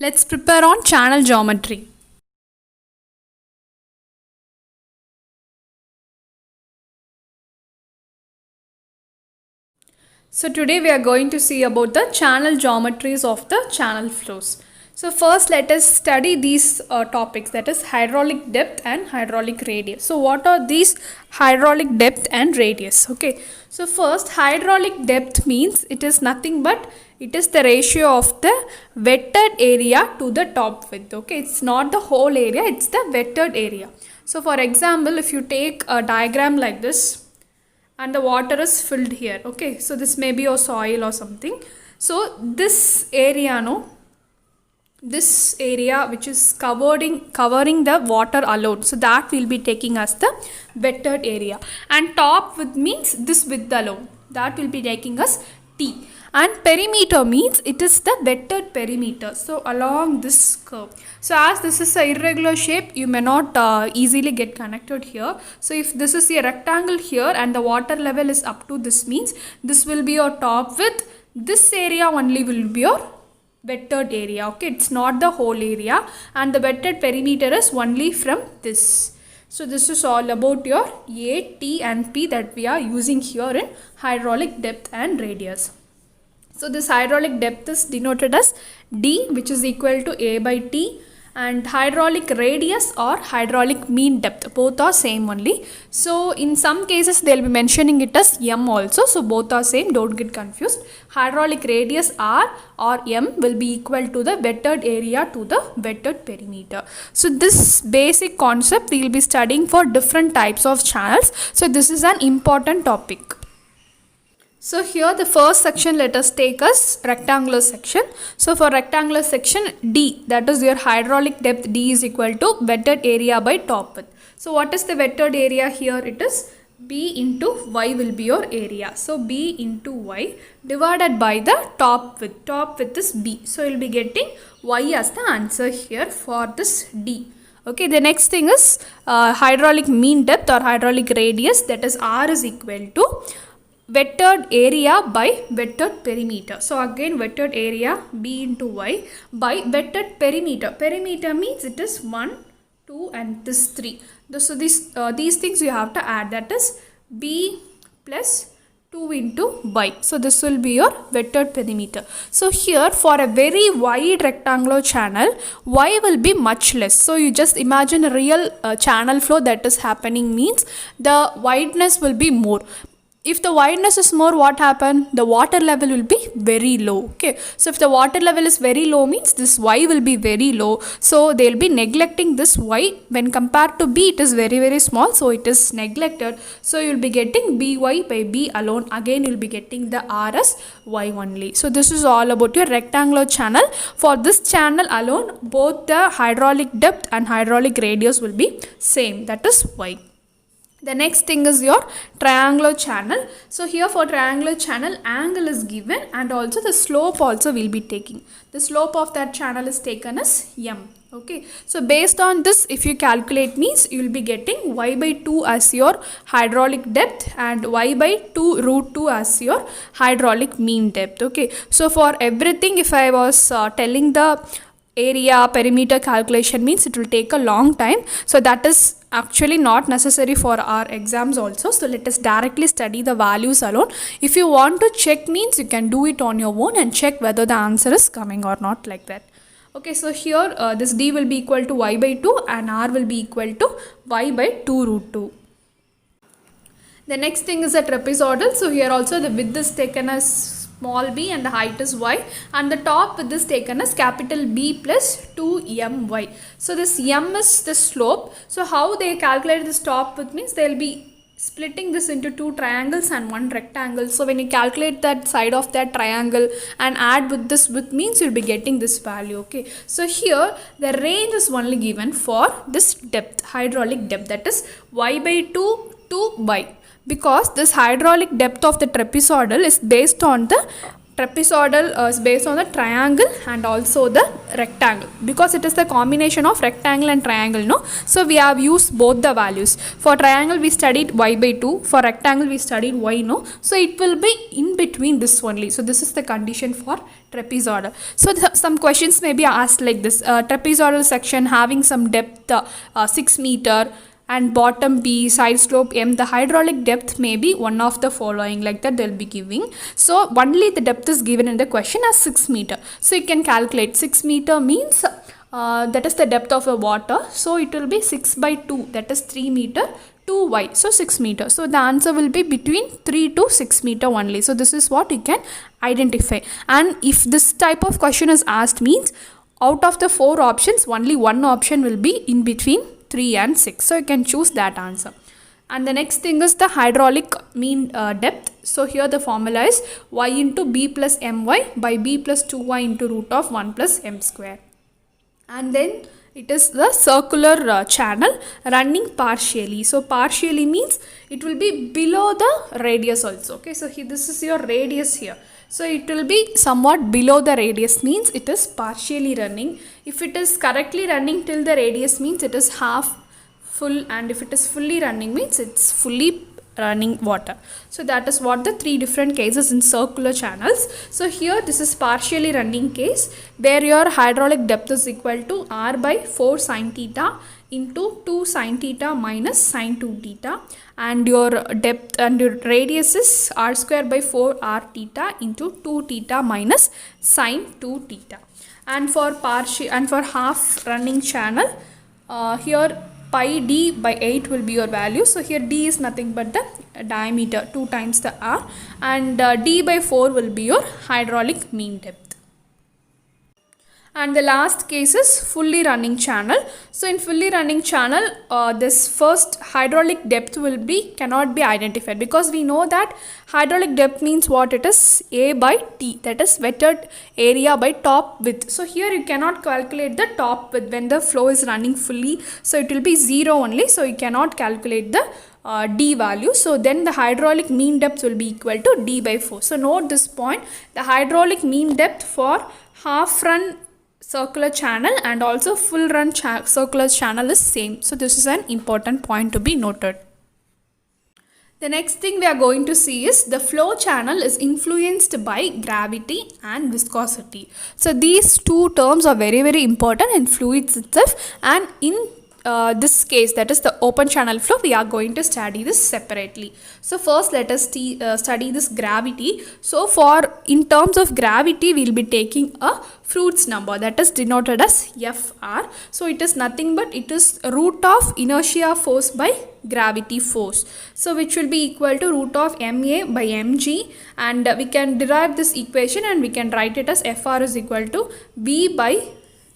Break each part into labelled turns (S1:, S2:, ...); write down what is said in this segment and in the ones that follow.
S1: Let's prepare on channel geometry. So today we are going to see about the channel geometries of the channel flows. So first let us study these topics, that is hydraulic depth and hydraulic radius. So what are these hydraulic depth and radius? Okay. So first, hydraulic depth means it is nothing but it is the ratio of the wetted area to the top width. Okay, it's not the whole area, it's the wetted area. So for example, if you take a diagram like this and the water is filled here, okay, so this may be your soil or something. So this area, this area which is covering the water alone, so that will be taking as the wetted area, and top width means this width alone, that will be taking us T, and perimeter means it is the wetted perimeter, so along this curve. So as this is a irregular shape, you may not easily get connected here. So if this is a rectangle here and the water level is up to this, means this will be your top width, this area only will be your wetted area. Okay, it's not the whole area, and the wetted perimeter is only from this. So this is all about your A, T and P that we are using here in hydraulic depth and radius. So this hydraulic depth is denoted as D, which is equal to A by T, and hydraulic radius or hydraulic mean depth, both are same only. So in some cases they will be mentioning it as M also, so both are same, don't get confused. Hydraulic radius R or M will be equal to the wetted area to the wetted perimeter. So this basic concept we will be studying for different types of channels, so this is an important topic. So here the first section, let us take as rectangular section. So for rectangular section, D, that is your hydraulic depth, D is equal to wetted area by top width. So what is the wetted area here? It is B into Y will be your area. So B into Y divided by the top width. Top width is B. So you will be getting Y as the answer here for this D. Okay, the next thing is hydraulic mean depth or hydraulic radius, that is R is equal to wetted area by wetted perimeter. So again wetted area B into Y by wetted perimeter. Perimeter means it is 1, 2 and this 3. So these things you have to add, that is B plus 2 into Y. So this will be your wetted perimeter. So here for a very wide rectangular channel, Y will be much less. So you just imagine a real channel flow that is happening, means the wideness will be more. If the wideness is more, what happen? The water level will be very low. Okay, so if the water level is very low, means this Y will be very low, so they will be neglecting this Y. When compared to B, it is very small, so it is neglected. So you will be getting By by B alone. Again you will be getting the R as Y only. So this is all about your rectangular channel. For this channel alone, both the hydraulic depth and hydraulic radius will be same, that is Y. The next thing is your triangular channel. So here for triangular channel, angle is given and also the slope also will be taking. The slope of that channel is taken as M. Okay, so based on this, if you calculate, means you will be getting Y by 2 as your hydraulic depth and Y by 2 root 2 as your hydraulic mean depth. Okay, so for everything, if I was telling the area perimeter calculation, means it will take a long time, so that is actually not necessary for our exams also. So let us directly study the values alone. If you want to check, means you can do it on your own and check whether the answer is coming or not, like that. Okay, so here this D will be equal to Y by 2 and R will be equal to Y by 2 root 2. The next thing is a trapezoidal. So here also the width is taken as small b and the height is y, and the top width is taken as capital B plus 2my. So this m is the slope. So how they calculate this top width, means they will be splitting this into two triangles and one rectangle. So when you calculate that side of that triangle and add with this width, means you'll be getting this value. Okay, so here the range is only given for this depth, hydraulic depth, that is Y by 2 to Y, because this hydraulic depth of the trapezoidal is based on the trapezoidal is based on the triangle and also the rectangle, because it is the combination of rectangle and triangle, no? So we have used both the values. For triangle we studied y by 2, for rectangle we studied y, no? So it will be in between this only. So this is the condition for trapezoidal. So some questions may be asked like this: trapezoidal section having some depth 6 meter and bottom B, side slope M, the hydraulic depth may be one of the following, like that they'll be giving. So only the depth is given in the question as 6 meter. So you can calculate 6 meter means that is the depth of the water. So it will be 6 by 2, that is 3 meter, 2y, so 6 meter. So the answer will be between 3 to 6 meter only. So this is what you can identify. And if this type of question is asked means out of the 4 options only one option will be in between 3 and 6. So you can choose that answer. And the next thing is the hydraulic mean depth. So here the formula is y into b plus my by b plus 2y into root of 1 plus m square. And then it is the circular channel running partially. So partially means it will be below the radius also. Okay, so here, this is your radius here. So it will be somewhat below the radius, means it is partially running. If it is correctly running till the radius means it is half full, and if it is fully running means it's fully running water. So that is what the 3 different cases in circular channels. So here this is partially running case where your hydraulic depth is equal to r by 4 sin theta into 2 sin theta minus sin 2 theta, and your depth and your radius is r square by 4 r theta into 2 theta minus sin 2 theta. And for partial and for half running channel, here pi d by 8 will be your value. So here d is nothing but the diameter, 2 times the r, and d by 4 will be your hydraulic mean depth. And the last case is fully running channel. So in fully running channel, this first hydraulic depth will be cannot be identified, because we know that hydraulic depth means what it is, A by T, that is wetted area by top width. So here you cannot calculate the top width when the flow is running fully. So it will be 0 only. So you cannot calculate the d value. So then the hydraulic mean depth will be equal to d by 4. So note this point: the hydraulic mean depth for half run circular channel and also full run circular channel is same. So this is an important point to be noted. The next thing we are going to see is the flow channel is influenced by gravity and viscosity. So these two terms are very important in fluids itself, and in this case, that is the open channel flow, we are going to study this separately. So first let us study this gravity. So in terms of gravity, we will be taking a Fruit's number, that is denoted as Fr. So it is nothing but it is root of inertia force by gravity force. So which will be equal to root of ma by mg, and we can derive this equation and we can write it as Fr is equal to V by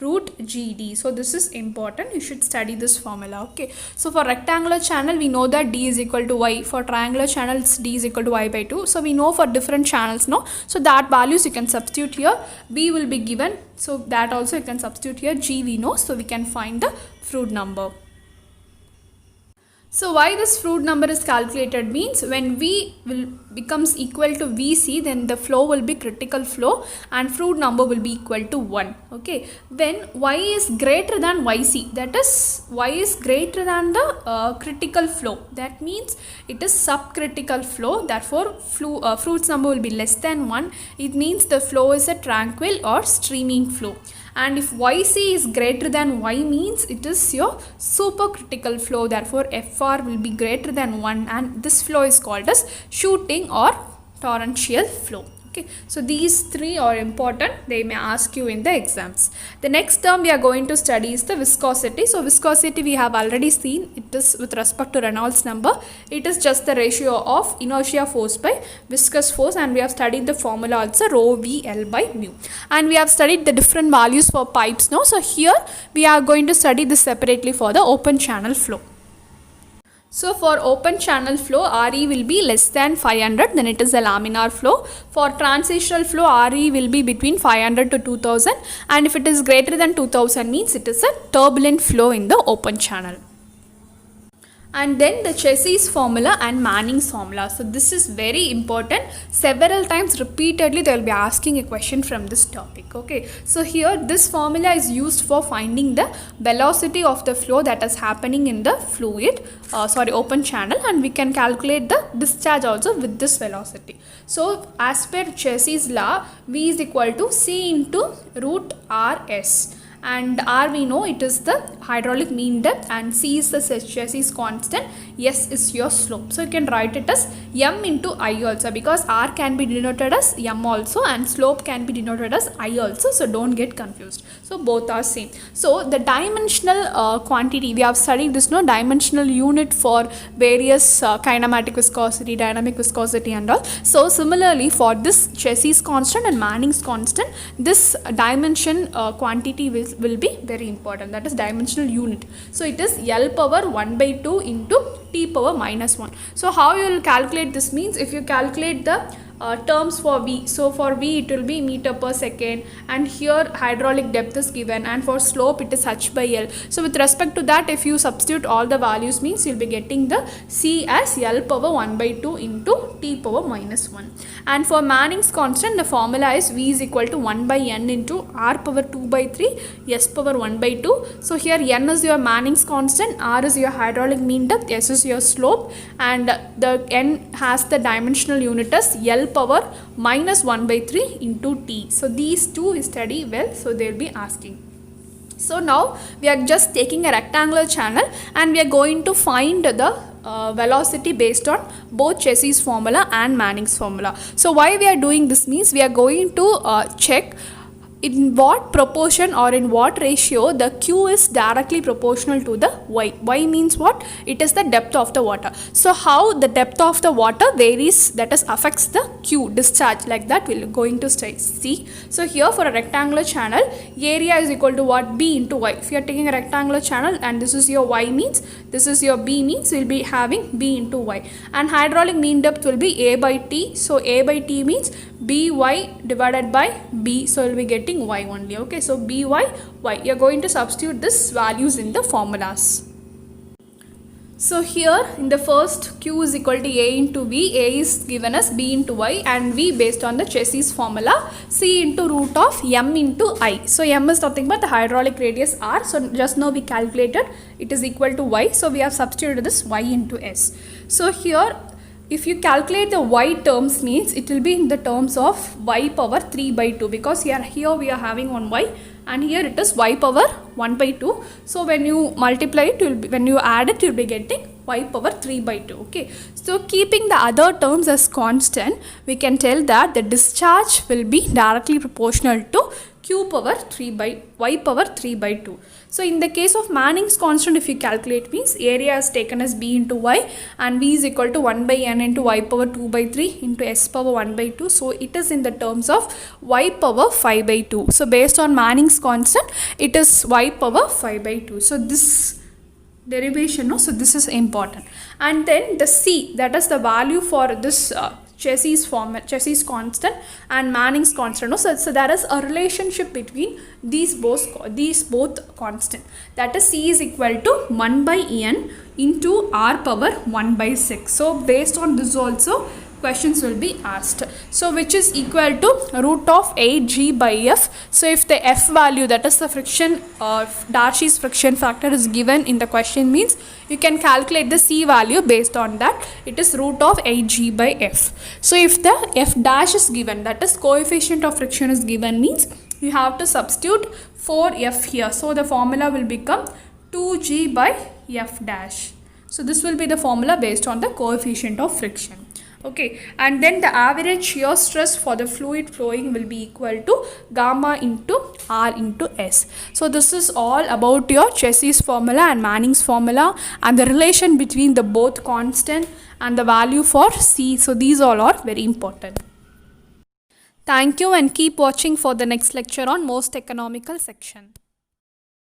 S1: root GD. So this is important, you should study this formula. Okay, so for rectangular channel we know that D is equal to Y, for triangular channels D is equal to Y by 2. So we know for different channels, no? So that values you can substitute here. B will be given, so that also you can substitute here. G we know, so we can find the Fruit number. So why this Fruit number is calculated means when V will becomes equal to Vc, then the flow will be critical flow and Fruit number will be equal to 1. Okay, when Y is greater than Yc, that is Y is greater than the critical flow, that means it is subcritical flow, therefore Fruit's number will be less than 1. It means the flow is a tranquil or streaming flow. And if Yc is greater than Y means it is your supercritical flow, therefore Fr will be greater than 1, and this flow is called as shooting or torrential flow. Okay, so these three are important, they may ask you in the exams. The next term we are going to study is the viscosity. So viscosity we have already seen, it is with respect to Reynolds number. It is just the ratio of inertia force by viscous force, and we have studied the formula also, rho v L by mu. And we have studied the different values for pipes now. So here we are going to study this separately for the open channel flow. So for open channel flow, Re will be less than 500, then it is a laminar flow. For transitional flow, Re will be between 500 to 2000, and if it is greater than 2000 means it is a turbulent flow in the open channel. And then the Chassis formula and Manning's formula. So this is very important. Several times repeatedly they will be asking a question from this topic. Okay, so here this formula is used for finding the velocity of the flow that is happening in the fluid, open channel, and we can calculate the discharge also with this velocity. So as per Chassis law, V is equal to C into root RS. And R we know it is the hydraulic mean depth, and C is the Chassis constant, S is your slope. So you can write it as M into I also, because R can be denoted as M also and slope can be denoted as I also, so don't get confused. So both are same. So the dimensional quantity, we have studied this, no, dimensional unit for various kinematic viscosity, dynamic viscosity and all. So similarly for this Chassis constant and Manning's constant, this dimension quantity will be very important, that is dimensional unit. So it is L power 1 by 2 into T power minus 1. So how you will calculate this means, if you calculate the terms for V, so for V it will be meter per second, and here hydraulic depth is given, and for slope it is h by L. So with respect to that, if you substitute all the values means you will be getting the C as L power 1 by 2 into T power minus 1. And for Manning's constant, the formula is V is equal to 1 by N into R power 2 by 3 S power 1 by 2. So here N is your Manning's constant, R is your hydraulic mean depth, S is your slope, and the N has the dimensional unit as L power minus 1 by 3 into T. So these two we study well, so they will be asking. So now we are just taking a rectangular channel and we are going to find the velocity based on both Chassis formula and Manning's formula. So why we are doing this means, we are going to check in what proportion or in what ratio the Q is directly proportional to the Y. Y means what? It is the depth of the water. So how the depth of the water varies, that is affects the Q discharge, like that we are going to see. So here for a rectangular channel, area is equal to what? B into Y. If you are taking a rectangular channel and this is your Y means, this is your B means, we will be having B into Y. And hydraulic mean depth will be A by T. So A by T means by divided by B, so we'll be getting Y only. Okay, so by Y, you're going to substitute this values in the formulas. So here in the first, Q is equal to A into V. A is given as B into Y, and V based on the Chassis formula, C into root of M into I. So M is nothing but the hydraulic radius R. So just now we calculated it is equal to Y, so we have substituted this Y into S. So here if you calculate the Y terms means, it will be in the terms of Y power 3 by 2, because here we are having one Y and here it is Y power 1 by 2. So when you multiply it, when you add it, you will be getting Y power 3 by 2. Okay. So keeping the other terms as constant, we can tell that the discharge will be directly proportional to Q power 3 by Y power 3 by 2. So in the case of Manning's constant, if you calculate means, area is taken as B into Y and V is equal to 1 by N into Y power 2 by 3 into S power 1 by 2. So it is in the terms of Y power 5 by 2. So based on Manning's constant, it is Y power 5 by 2. So this derivation, no, so this is important. And then the C, that is the value for this Chassis constant and Manning's constant. No? So there is a relationship between these both constant. That is C is equal to 1 by N into R power 1 by 6. So based on this also questions will be asked. So which is equal to root of 8G by F. So if the F value, that is the friction Darcy's friction factor, is given in the question means, you can calculate the C value based on that. It is root of 8G by F. So if the F dash is given, that is coefficient of friction is given means, you have to substitute 4F here. So the formula will become 2G by F dash. So this will be the formula based on the coefficient of friction. Okay, and then the average shear stress for the fluid flowing will be equal to gamma into R into S. So this is all about your Chassis formula and Manning's formula and the relation between the both constant and the value for C. So these all are very important. Thank you and keep watching for the next lecture on most economical section.